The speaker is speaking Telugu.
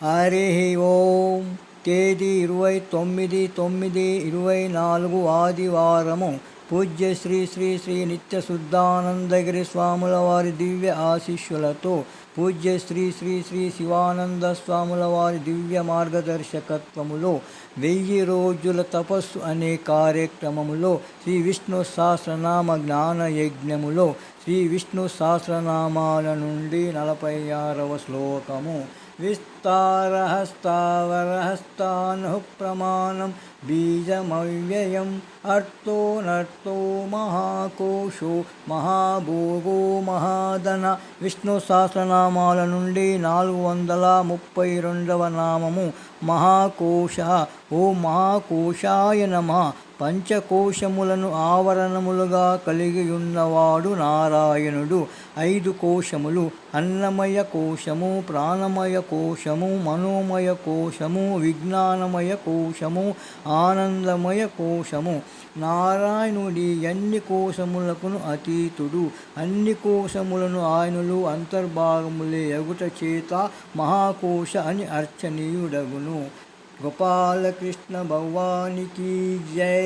హరి ఓం. తేదీ 29/9/24 ఆదివారము. పూజ్య శ్రీ శ్రీ శ్రీ నిత్య శుద్ధానందగిరి స్వాముల వారి దివ్య ఆశీస్సులతో పూజ్య శ్రీ శ్రీ శ్రీ శివానంద స్వాముల వారి దివ్య మార్గదర్శకత్వములో 1000 రోజుల తపస్సు అనే కార్యక్రమములో శ్రీ విష్ణు సహస్రనామ జ్ఞాన యజ్ఞములో శ్రీ విష్ణు సహస్రనామాల నుండి 46వ శ్లోకము. విస్తారహస్తావరహస్తాను ప్రమాణం బీజమవ్యయం అర్థో నర్థో మహాకోశో మహాభోగో మహాధన. విష్ణు సహస్రనామాల నుండి 432వ నామము మహాకోశ. ఓ మహాకోశాయ నమః. పంచకోశములను ఆవరణములుగా కలిగి ఉన్నవాడు నారాయణుడు. 5 కోశములు: అన్నమయ కోశము, ప్రాణమయ కోశము, మనోమయ కోశము, విజ్ఞానమయ కోశము, ఆనందమయ కోశము. నారాయణుడి అన్ని కోశములకును అతీతుడు. అన్ని కోశములను ఆయనలు అంతర్భాగములే అగుట చేత మహాకోశ అని అర్చనీయుడగును. గోపాలకృష్ణ భగవానికి జై.